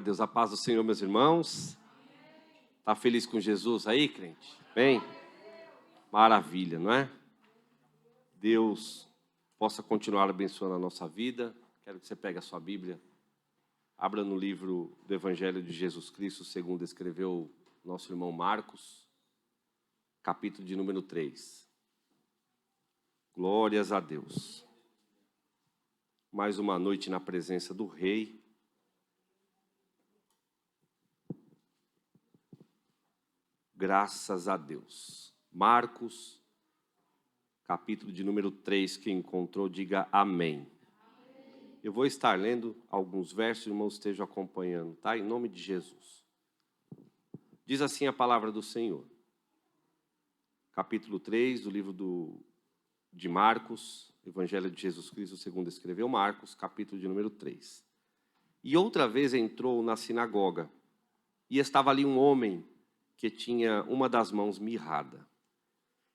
Deus. A paz do Senhor, meus irmãos. Está feliz com Jesus aí, crente? Bem? Maravilha, não é? Deus possa continuar abençoando a nossa vida. Quero que você pegue a sua Bíblia. Abra no livro do Evangelho de Jesus Cristo, segundo escreveu nosso irmão Marcos, capítulo de número 3. Glórias a Deus. Mais uma noite na presença do Rei. Graças a Deus. Marcos, capítulo de número 3, quem encontrou, diga amém. Eu vou estar lendo alguns versos, irmãos, estejam acompanhando, tá? Em nome de Jesus. Diz assim a palavra do Senhor. Capítulo 3 do livro de Marcos, Evangelho de Jesus Cristo, segundo escreveu Marcos, capítulo de número 3. E outra vez entrou na sinagoga, e estava ali um homem que tinha uma das mãos mirrada.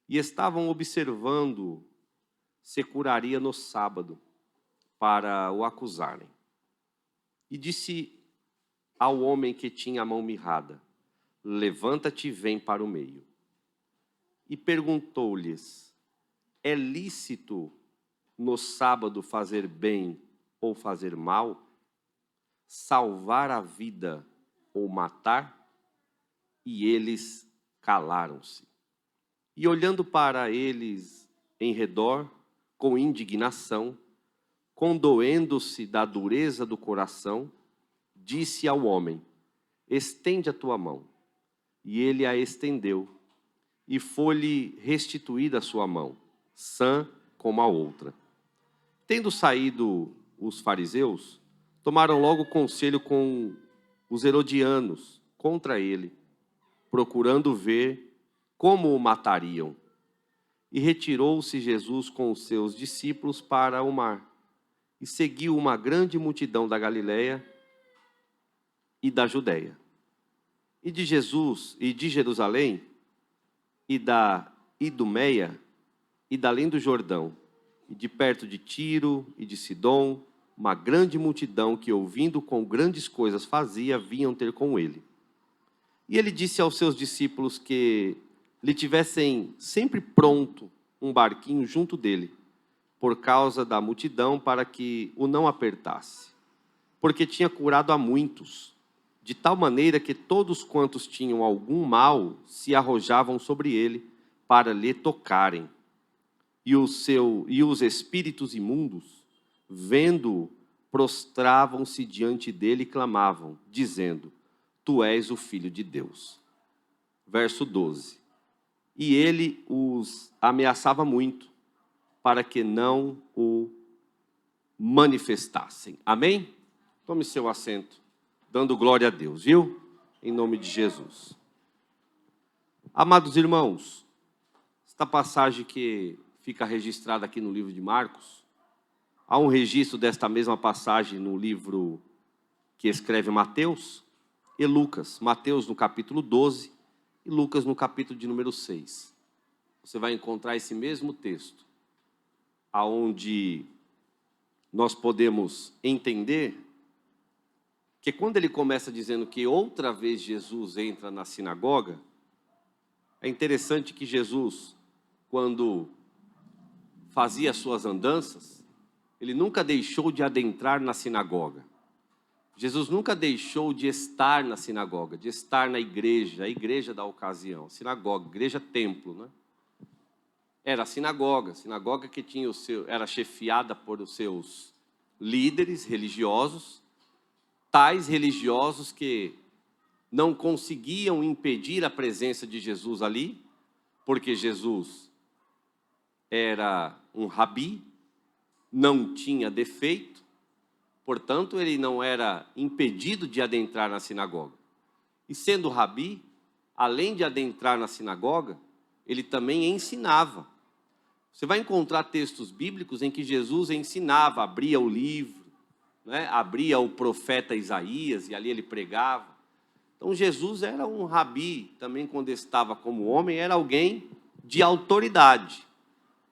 E estavam observando se curaria no sábado, para o acusarem. E disse ao homem que tinha a mão mirrada: levanta-te e vem para o meio. E perguntou-lhes: é lícito no sábado fazer bem ou fazer mal? Salvar a vida ou matar? E eles calaram-se. E olhando para eles em redor, com indignação, condoendo-se da dureza do coração, disse ao homem: estende a tua mão. E ele a estendeu, e foi-lhe restituída a sua mão, sã como a outra. Tendo saído os fariseus, tomaram logo conselho com os herodianos contra ele, procurando ver como o matariam. E retirou-se Jesus com os seus discípulos para o mar, e seguiu uma grande multidão da Galileia e da Judeia, e de Jerusalém, e da Idumeia, e da além do Jordão, e de perto de Tiro e de Sidom, uma grande multidão que, ouvindo com grandes coisas fazia, vinham ter com ele. E ele disse aos seus discípulos que lhe tivessem sempre pronto um barquinho junto dele, por causa da multidão, para que o não apertasse. Porque tinha curado a muitos, de tal maneira que todos quantos tinham algum mal se arrojavam sobre ele para lhe tocarem. E os espíritos imundos, vendo-o, prostravam-se diante dele e clamavam, dizendo: tu és o Filho de Deus. Verso 12. E ele os ameaçava muito, para que não o manifestassem. Amém? Tome seu assento, dando glória a Deus, viu? Em nome de Jesus. Amados irmãos, esta passagem que fica registrada aqui no livro de Marcos, há um registro desta mesma passagem no livro que escreve Mateus e Lucas. Mateus no capítulo 12 e Lucas no capítulo de número 6. Você vai encontrar esse mesmo texto, aonde nós podemos entender que quando ele começa dizendo que outra vez Jesus entra na sinagoga, é interessante que Jesus, quando fazia as suas andanças, ele nunca deixou de adentrar na sinagoga. Jesus nunca deixou de estar na sinagoga, de estar na igreja, a igreja da ocasião, sinagoga, igreja templo, né? Era a sinagoga que tinha era chefiada por os seus líderes religiosos, tais religiosos que não conseguiam impedir a presença de Jesus ali, porque Jesus era um rabi, não tinha defeito, portanto ele não era impedido de adentrar na sinagoga. E sendo rabi, além de adentrar na sinagoga, ele também ensinava. Você vai encontrar textos bíblicos em que Jesus ensinava, abria o livro, né? Abria o profeta Isaías e ali ele pregava. Então Jesus era um rabi, também quando estava como homem, era alguém de autoridade.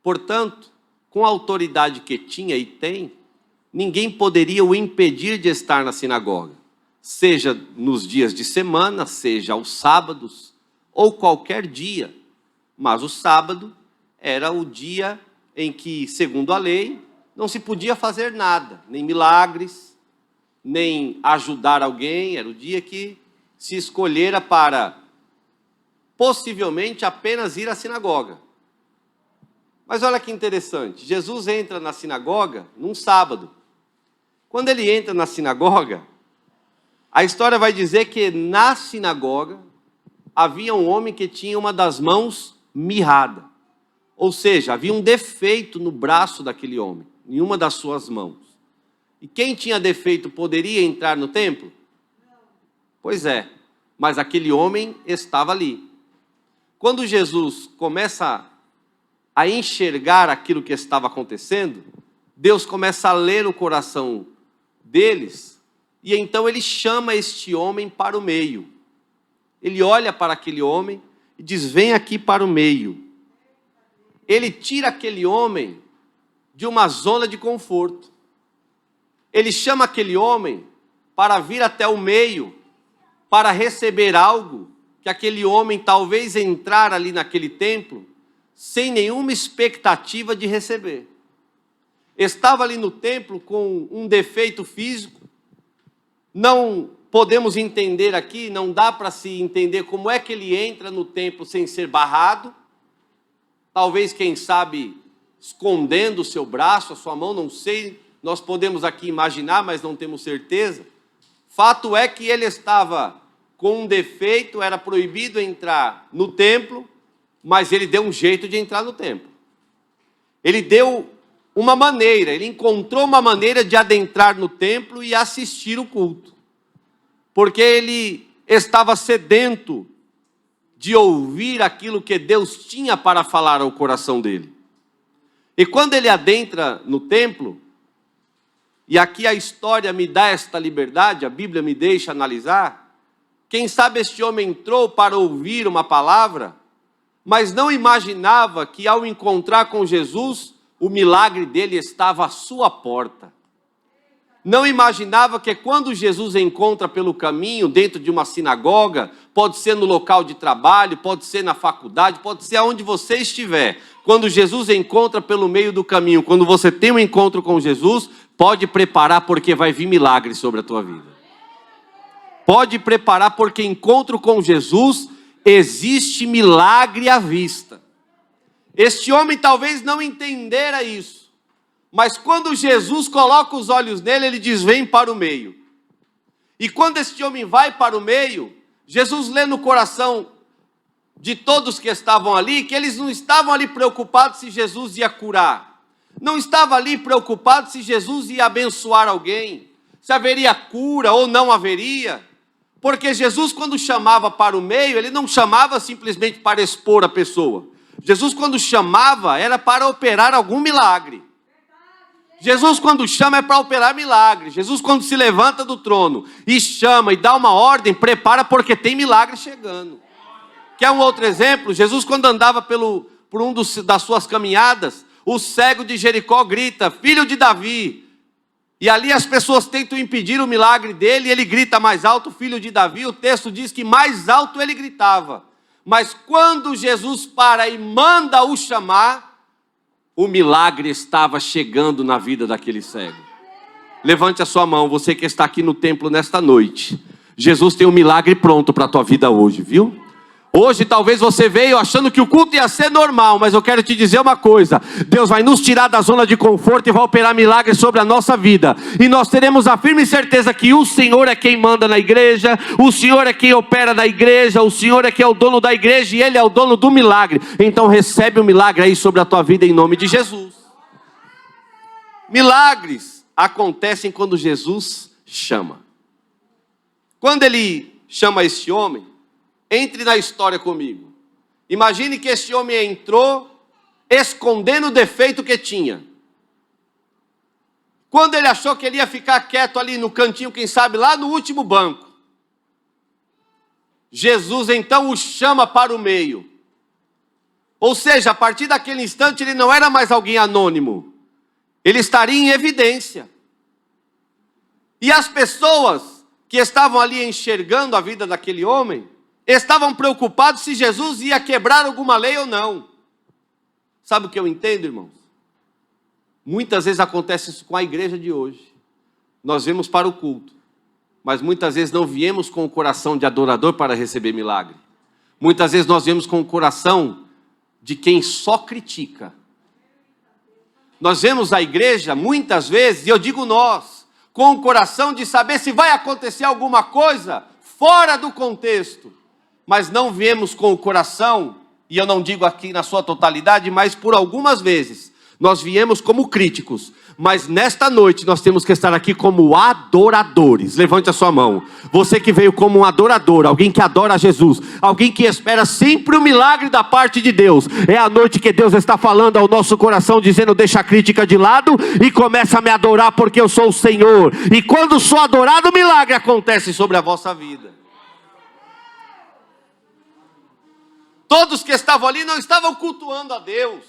Portanto, com a autoridade que tinha e tem, ninguém poderia o impedir de estar na sinagoga. seja nos dias de semana, seja aos sábados, ou qualquer dia. Mas o sábado era o dia em que, segundo a lei, não se podia fazer nada, nem milagres, nem ajudar alguém. Era o dia que se escolhera para, possivelmente, apenas ir à sinagoga. Mas olha que interessante, Jesus entra na sinagoga num sábado. Quando ele entra na sinagoga, a história vai dizer que na sinagoga havia um homem que tinha uma das mãos mirrada. Ou seja, havia um defeito no braço daquele homem, em uma das suas mãos. E quem tinha defeito poderia entrar no templo? Pois é, mas aquele homem estava ali. Quando Jesus começa a enxergar aquilo que estava acontecendo, Deus começa a ler o coração deles, e então ele chama este homem para o meio. Ele olha para aquele homem e diz: vem aqui para o meio. Ele tira aquele homem de uma zona de conforto. Ele chama aquele homem para vir até o meio, para receber algo que aquele homem talvez entrar ali naquele templo sem nenhuma expectativa de receber. Estava ali no templo com um defeito físico. Não podemos entender aqui, não dá para se entender como é que ele entra no templo sem ser barrado. Talvez, quem sabe, escondendo o seu braço, a sua mão, não sei. Nós podemos aqui imaginar, mas não temos certeza. Fato é que ele estava com um defeito, era proibido entrar no templo, mas ele deu um jeito de entrar no templo. Ele deu uma maneira, ele encontrou uma maneira de adentrar no templo e assistir o culto. Porque ele estava sedento de ouvir aquilo que Deus tinha para falar ao coração dele. E quando ele adentra no templo, e aqui a história me dá esta liberdade, a Bíblia me deixa analisar, quem sabe este homem entrou para ouvir uma palavra, mas não imaginava que ao encontrar com Jesus, o milagre dele estava à sua porta. Não imaginava que quando Jesus encontra pelo caminho, dentro de uma sinagoga, pode ser no local de trabalho, pode ser na faculdade, pode ser aonde você estiver. Quando Jesus encontra pelo meio do caminho, quando você tem um encontro com Jesus, pode preparar, porque vai vir milagre sobre a tua vida. Pode preparar, porque encontro com Jesus, existe milagre à vista. Este homem talvez não entendera isso, mas quando Jesus coloca os olhos nele, ele diz: vem para o meio. E quando este homem vai para o meio, Jesus lê no coração de todos que estavam ali, que eles não estavam ali preocupados se Jesus ia curar, não estavam ali preocupados se Jesus ia abençoar alguém, se haveria cura ou não haveria, porque Jesus, quando chamava para o meio, ele não chamava simplesmente para expor a pessoa. Jesus, quando chamava, era para operar algum milagre. Jesus, quando chama, é para operar milagre. Jesus, quando se levanta do trono e chama e dá uma ordem, prepara, porque tem milagre chegando. Quer um outro exemplo? Jesus, quando andava por das suas caminhadas, o cego de Jericó grita: filho de Davi. E ali as pessoas tentam impedir o milagre dele, e ele grita mais alto: filho de Davi. O texto diz que mais alto ele gritava. Mas quando Jesus para e manda-o chamar, o milagre estava chegando na vida daquele cego. Levante a sua mão, você que está aqui no templo nesta noite. Jesus tem um milagre pronto para a tua vida hoje, viu? Hoje talvez você veio achando que o culto ia ser normal, mas eu quero te dizer uma coisa: Deus vai nos tirar da zona de conforto e vai operar milagres sobre a nossa vida. E nós teremos a firme certeza que o Senhor é quem manda na igreja, o Senhor é quem opera na igreja, o Senhor é quem é o dono da igreja e Ele é o dono do milagre. Então recebe o milagre aí sobre a tua vida em nome de Jesus. Milagres acontecem quando Jesus chama. Quando Ele chama este homem, entre na história comigo. Imagine que esse homem entrou escondendo o defeito que tinha. Quando ele achou que ele ia ficar quieto ali no cantinho, quem sabe lá no último banco, Jesus então o chama para o meio. Ou seja, a partir daquele instante ele não era mais alguém anônimo. Ele estaria em evidência. E as pessoas que estavam ali enxergando a vida daquele homem, estavam preocupados se Jesus ia quebrar alguma lei ou não. Sabe o que eu entendo, irmãos? Muitas vezes acontece isso com a igreja de hoje. Nós vemos para o culto, mas muitas vezes não viemos com o coração de adorador para receber milagre. Muitas vezes nós viemos com o coração de quem só critica. Nós vemos a igreja, muitas vezes, e eu digo nós, com o coração de saber se vai acontecer alguma coisa fora do contexto. Mas não viemos com o coração, e eu não digo aqui na sua totalidade, mas por algumas vezes, nós viemos como críticos. Mas nesta noite nós temos que estar aqui como adoradores. Levante a sua mão. Você que veio como um adorador, alguém que adora Jesus, alguém que espera sempre o milagre da parte de Deus. É a noite que Deus está falando ao nosso coração, dizendo: deixa a crítica de lado e começa a me adorar, porque eu sou o Senhor. E quando sou adorado, o milagre acontece sobre a vossa vida. Todos que estavam ali não estavam cultuando a Deus,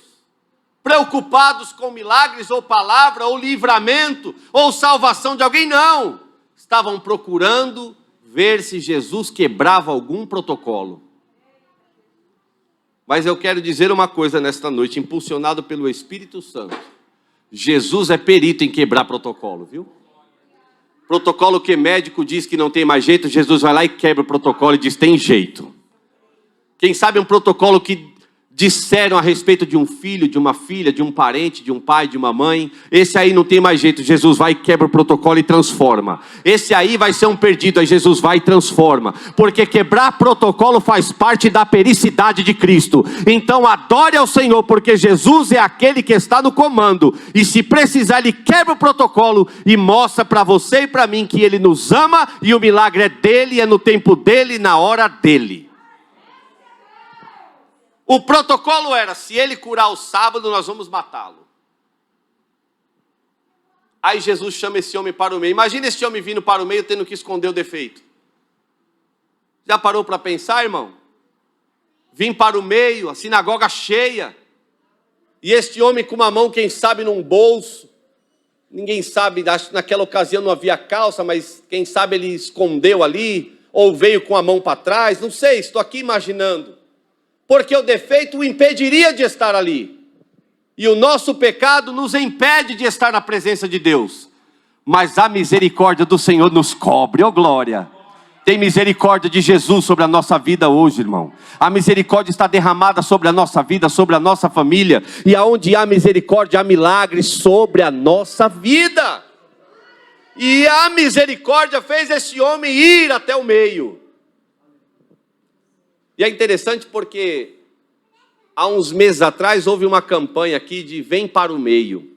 preocupados com milagres, ou palavra, ou livramento, ou salvação de alguém, não. Estavam procurando ver se Jesus quebrava algum protocolo. Mas eu quero dizer uma coisa nesta noite, impulsionado pelo Espírito Santo. Jesus é perito em quebrar protocolo, viu? Protocolo que médico diz que não tem mais jeito, Jesus vai lá e quebra o protocolo e diz: tem jeito. Quem sabe um protocolo que disseram a respeito de um filho, de uma filha, de um parente, de um pai, de uma mãe, esse aí não tem mais jeito, Jesus vai e quebra o protocolo e transforma. Esse aí vai ser um perdido, aí Jesus vai e transforma, porque quebrar protocolo faz parte da pericidade de Cristo. Então adore ao Senhor, porque Jesus é aquele que está no comando, e se precisar Ele quebra o protocolo e mostra para você e para mim que Ele nos ama, e o milagre é dele, é no tempo dele, na hora dele. O protocolo era: se ele curar o sábado, nós vamos matá-lo. Aí Jesus chama esse homem para o meio. Imagina esse homem vindo para o meio, tendo que esconder o defeito. Já parou para pensar, irmão? Vim para o meio, a sinagoga cheia, e este homem com uma mão, quem sabe, num bolso. Ninguém sabe, naquela ocasião não havia calça, mas quem sabe ele escondeu ali, ou veio com a mão para trás, não sei, estou aqui imaginando. Porque o defeito o impediria de estar ali. E o nosso pecado nos impede de estar na presença de Deus. Mas a misericórdia do Senhor nos cobre, ó glória. Tem misericórdia de Jesus sobre a nossa vida hoje, irmão. A misericórdia está derramada sobre a nossa vida, sobre a nossa família. E aonde há misericórdia, há milagres sobre a nossa vida. E a misericórdia fez esse homem ir até o meio. E é interessante porque há uns meses atrás houve uma campanha aqui de vem para o meio.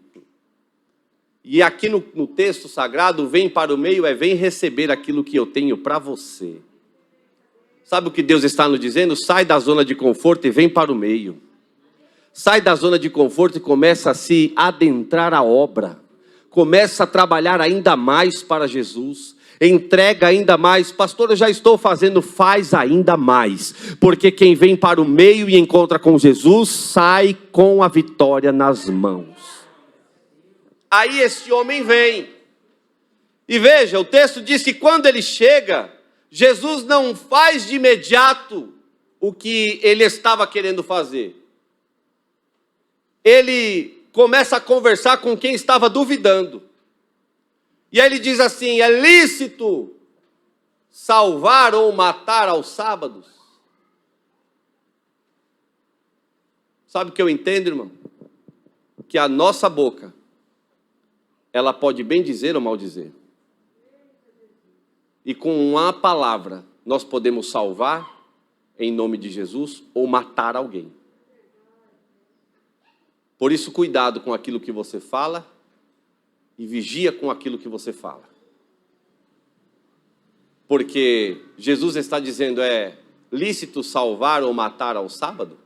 E aqui no texto sagrado, vem para o meio é vem receber aquilo que eu tenho para você. Sabe o que Deus está nos dizendo? Sai da zona de conforto e vem para o meio. Sai da zona de conforto e começa a se adentrar a obra. Começa a trabalhar ainda mais para Jesus. Entrega ainda mais. Pastor, eu já estou fazendo. Faz ainda mais, porque quem vem para o meio e encontra com Jesus sai com a vitória nas mãos. Aí esse homem vem, e veja, o texto diz que quando ele chega, Jesus não faz de imediato o que ele estava querendo fazer. Ele começa a conversar com quem estava duvidando. E aí ele diz assim: é lícito salvar ou matar aos sábados? Sabe o que eu entendo, irmão? Que a nossa boca, ela pode bem dizer ou mal dizer. E com uma palavra, nós podemos salvar, em nome de Jesus, ou matar alguém. Por isso, cuidado com aquilo que você fala, e vigia com aquilo que você fala. Porque Jesus está dizendo, é lícito salvar ou matar ao sábado?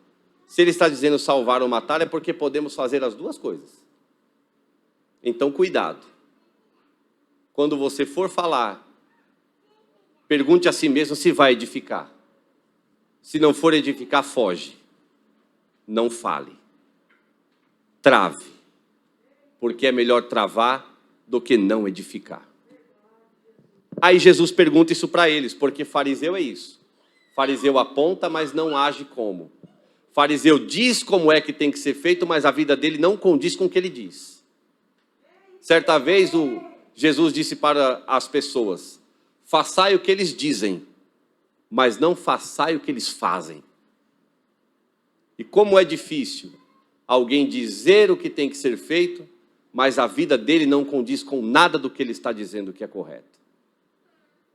Se ele está dizendo salvar ou matar, é porque podemos fazer as duas coisas. Então, cuidado. Quando você for falar, pergunte a si mesmo se vai edificar. Se não for edificar, foge. Não fale. Trave. Porque é melhor travar do que não edificar. Aí Jesus pergunta isso para eles, porque fariseu é isso. Fariseu aponta, mas não age como. Fariseu diz como é que tem que ser feito, mas a vida dele não condiz com o que ele diz. Certa vez Jesus disse para as pessoas: façai o que eles dizem, mas não façai o que eles fazem. E como é difícil alguém dizer o que tem que ser feito, mas a vida dele não condiz com nada do que ele está dizendo que é correto.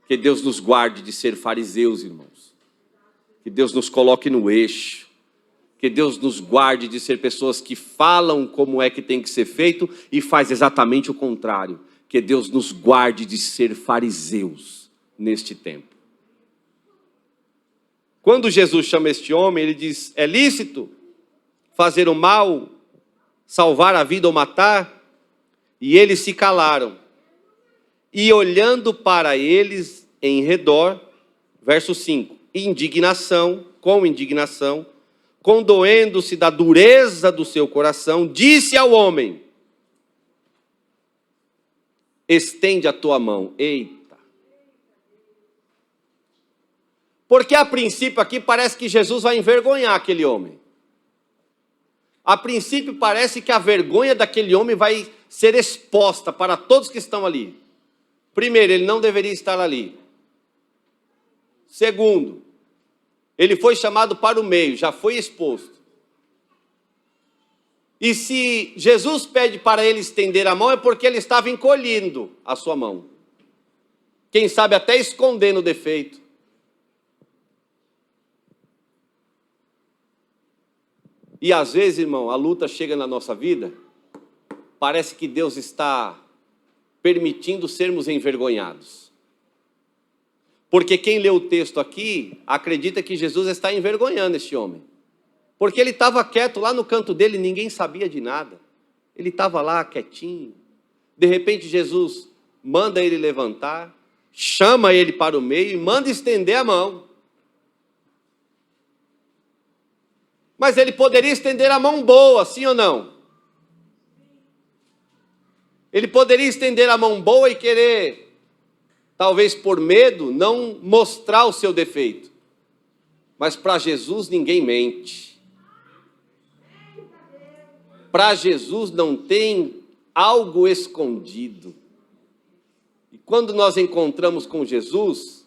Que Deus nos guarde de ser fariseus, irmãos. Que Deus nos coloque no eixo. Que Deus nos guarde de ser pessoas que falam como é que tem que ser feito e faz exatamente o contrário. Que Deus nos guarde de ser fariseus neste tempo. Quando Jesus chama este homem, ele diz: é lícito fazer o mal, salvar a vida ou matar? E eles se calaram. E olhando para eles em redor, verso 5, com indignação, condoendo-se da dureza do seu coração, disse ao homem: estende a tua mão. Eita! Porque a princípio aqui parece que Jesus vai envergonhar aquele homem. A princípio parece que a vergonha daquele homem vai ser exposta para todos que estão ali. Primeiro, ele não deveria estar ali. Segundo, ele foi chamado para o meio, já foi exposto. E se Jesus pede para ele estender a mão, é porque ele estava encolhendo a sua mão. Quem sabe até escondendo o defeito. E às vezes, irmão, a luta chega na nossa vida, parece que Deus está permitindo sermos envergonhados. Porque quem lê o texto aqui, acredita que Jesus está envergonhando este homem. Porque ele estava quieto lá no canto dele, ninguém sabia de nada. Ele estava lá quietinho. De repente Jesus manda ele levantar, chama ele para o meio e manda estender a mão. Mas ele poderia estender a mão boa, sim ou não? Ele poderia estender a mão boa e querer, talvez por medo, não mostrar o seu defeito. Mas para Jesus ninguém mente. Para Jesus não tem algo escondido. E quando nós encontramos com Jesus,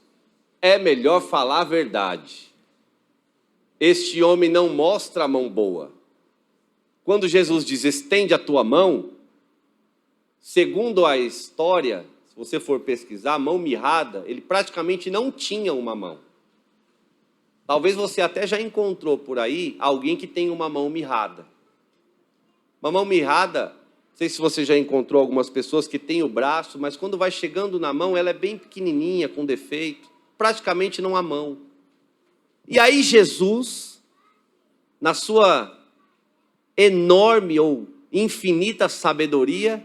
é melhor falar a verdade. Este homem não mostra a mão boa. Quando Jesus diz, estende a tua mão, segundo a história, se você for pesquisar, a mão mirrada, ele praticamente não tinha uma mão. Talvez você até já encontrou por aí alguém que tem uma mão mirrada. Uma mão mirrada, não sei se você já encontrou algumas pessoas que têm o braço, mas quando vai chegando na mão, ela é bem pequenininha, com defeito, praticamente não há mão. E aí Jesus, na sua enorme ou infinita sabedoria,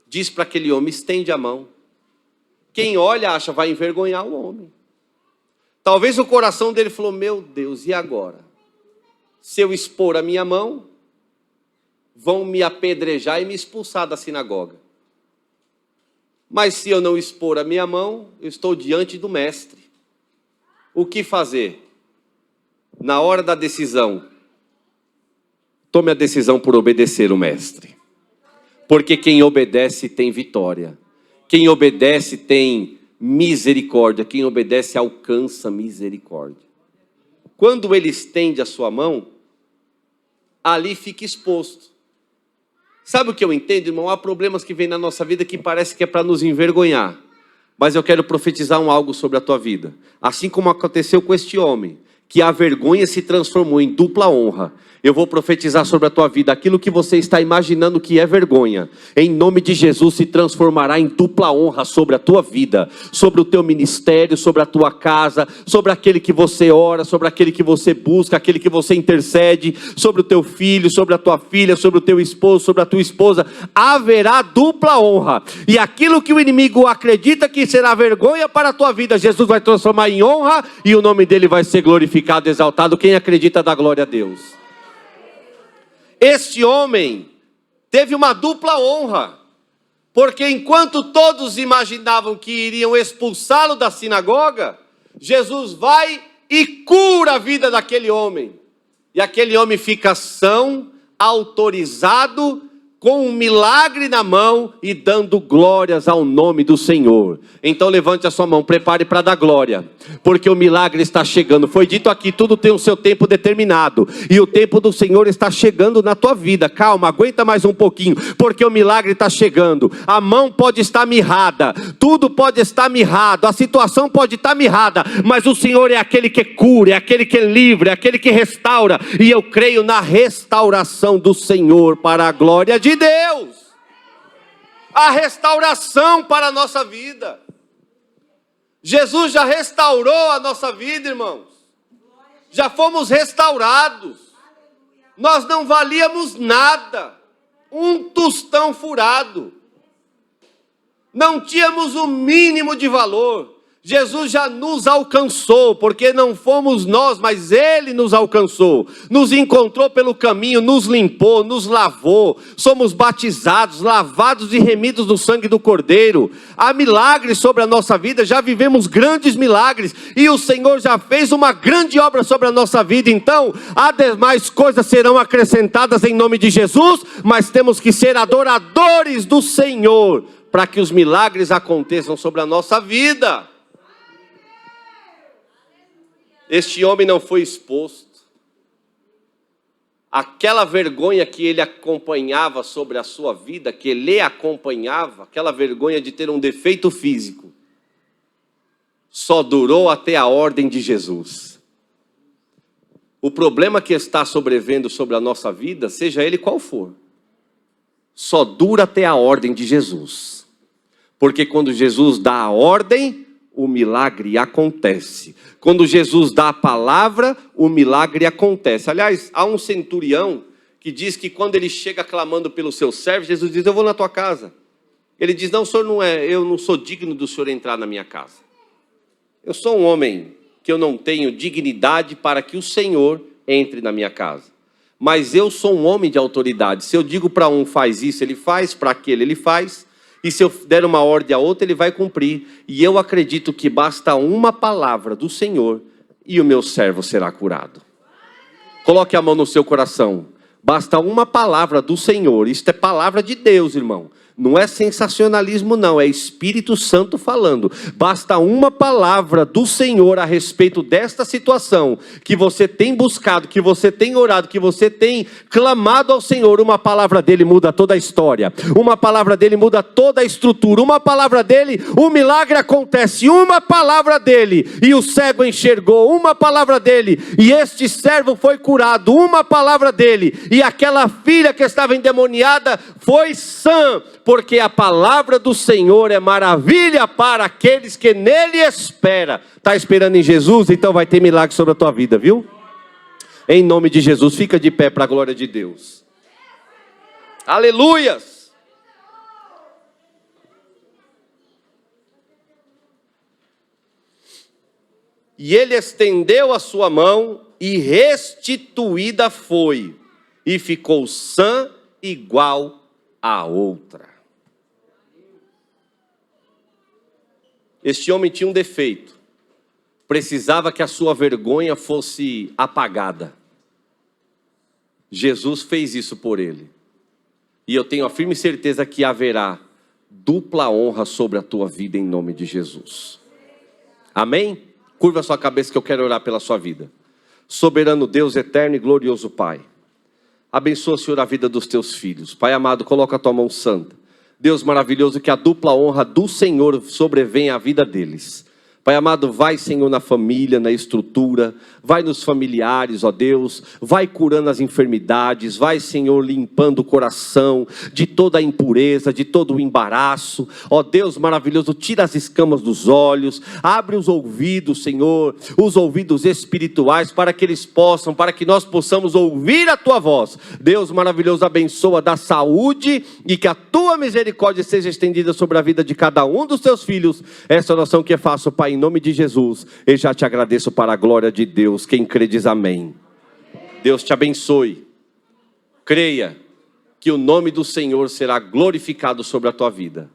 diz para aquele homem, estende a mão. Quem olha acha, vai envergonhar o homem. Talvez o coração dele falou, meu Deus, e agora? Se eu expor a minha mão, vão me apedrejar e me expulsar da sinagoga. Mas se eu não expor a minha mão, eu estou diante do mestre. O que fazer? Na hora da decisão, tome a decisão por obedecer o mestre. Porque quem obedece tem vitória. Quem obedece tem misericórdia. Quem obedece alcança misericórdia. Quando ele estende a sua mão, ali fica exposto. Sabe o que eu entendo, irmão? Há problemas que vêm na nossa vida que parece que é para nos envergonhar. Mas eu quero profetizar algo sobre a tua vida. Assim como aconteceu com este homem, que a vergonha se transformou em dupla honra. Eu vou profetizar sobre a tua vida. Aquilo que você está imaginando que é vergonha, em nome de Jesus se transformará em dupla honra sobre a tua vida, sobre o teu ministério, sobre a tua casa, sobre aquele que você ora, sobre aquele que você busca, aquele que você intercede, sobre o teu filho, sobre a tua filha, sobre o teu esposo, sobre a tua esposa. Haverá dupla honra. E aquilo que o inimigo acredita que será vergonha para a tua vida, Jesus vai transformar em honra e o nome dele vai ser glorificado, exaltado. Quem acredita dá glória a Deus. Este homem teve uma dupla honra. Porque enquanto todos imaginavam que iriam expulsá-lo da sinagoga, Jesus vai e cura a vida daquele homem. E aquele homem fica são, autorizado, com um milagre na mão e dando glórias ao nome do Senhor. Então levante a sua mão, prepare para dar glória, porque o milagre está chegando. Foi dito aqui, tudo tem o seu tempo determinado, e o tempo do Senhor está chegando na tua vida. Calma, aguenta mais um pouquinho, porque o milagre está chegando. A mão pode estar mirrada, tudo pode estar mirrado, a situação pode estar mirrada, mas o Senhor é aquele que cura, é aquele que livra, é aquele que restaura, e eu creio na restauração do Senhor para a glória de Deus. A restauração para a nossa vida. Jesus já restaurou a nossa vida, irmãos. Já fomos restaurados. Nós não valíamos nada. Um tostão furado. Não tínhamos o mínimo de valor. Jesus já nos alcançou, porque não fomos nós, mas Ele nos alcançou, nos encontrou pelo caminho, nos limpou, nos lavou, somos batizados, lavados e remidos no sangue do Cordeiro. Há milagres sobre a nossa vida, já vivemos grandes milagres, e o Senhor já fez uma grande obra sobre a nossa vida. Então, as demais coisas serão acrescentadas em nome de Jesus, mas temos que ser adoradores do Senhor, para que os milagres aconteçam sobre a nossa vida. Este homem não foi exposto. Aquela vergonha que ele acompanhava sobre a sua vida, que ele acompanhava, aquela vergonha de ter um defeito físico, só durou até a ordem de Jesus. O problema que está sobrevivendo sobre a nossa vida, seja ele qual for, só dura até a ordem de Jesus. Porque quando Jesus dá a ordem, o milagre acontece. Quando Jesus dá a palavra, o milagre acontece. Aliás, há um centurião que diz que quando ele chega clamando pelo seu servo, Jesus diz: eu vou na tua casa. Ele diz: não, senhor, eu não sou digno do senhor entrar na minha casa. Eu sou um homem que eu não tenho dignidade para que o Senhor entre na minha casa. Mas eu sou um homem de autoridade. Se eu digo para um faz isso, ele faz, para aquele ele faz. E se eu der uma ordem a outra, ele vai cumprir. E eu acredito que basta uma palavra do Senhor e o meu servo será curado. Coloque a mão no seu coração. Basta uma palavra do Senhor. Isto é palavra de Deus, irmão. Não é sensacionalismo não, é Espírito Santo falando. Basta uma palavra do Senhor a respeito desta situação que você tem buscado, que você tem orado, que você tem clamado ao Senhor. Uma palavra dele muda toda a história. Uma palavra dele muda toda a estrutura. Uma palavra dele, o milagre acontece. Uma palavra dele e o cego enxergou. Uma palavra dele e este servo foi curado. Uma palavra dele e aquela filha que estava endemoniada foi sã. Porque a palavra do Senhor é maravilha para aqueles que nele esperam. Está esperando em Jesus? Então vai ter milagre sobre a tua vida, viu? Em nome de Jesus, fica de pé para a glória de Deus. Aleluias! E ele estendeu a sua mão e restituída foi, e ficou sã igual a outra. Este homem tinha um defeito. Precisava que a sua vergonha fosse apagada. Jesus fez isso por ele. E eu tenho a firme certeza que haverá dupla honra sobre a tua vida em nome de Jesus. Amém? Curva a sua cabeça que eu quero orar pela sua vida. Soberano Deus, eterno e glorioso Pai. Abençoa, Senhor, a vida dos teus filhos. Pai amado, coloca a tua mão santa. Deus maravilhoso, que a dupla honra do Senhor sobrevenha à vida deles. Pai amado, vai, Senhor, na família, na estrutura, vai nos familiares, ó Deus, vai curando as enfermidades, vai, Senhor, limpando o coração de toda a impureza, de todo o embaraço, ó Deus maravilhoso, tira as escamas dos olhos, abre os ouvidos, Senhor, os ouvidos espirituais, para que eles possam, para que nós possamos ouvir a Tua voz. Deus maravilhoso, abençoa, dá saúde e que a Tua misericórdia seja estendida sobre a vida de cada um dos Teus filhos. Essa oração que eu faço, Pai, em nome de Jesus, eu já te agradeço para a glória de Deus. Quem crê diz amém. Deus te abençoe. Creia que o nome do Senhor será glorificado sobre a tua vida.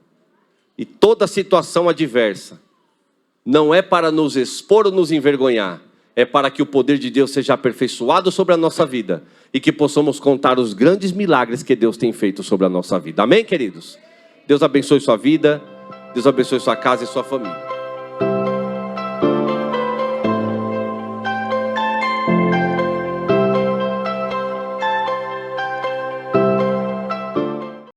E toda situação adversa não é para nos expor ou nos envergonhar, é para que o poder de Deus seja aperfeiçoado sobre a nossa vida e que possamos contar os grandes milagres que Deus tem feito sobre a nossa vida. Amém, queridos? Deus abençoe sua vida, Deus abençoe sua casa e sua família.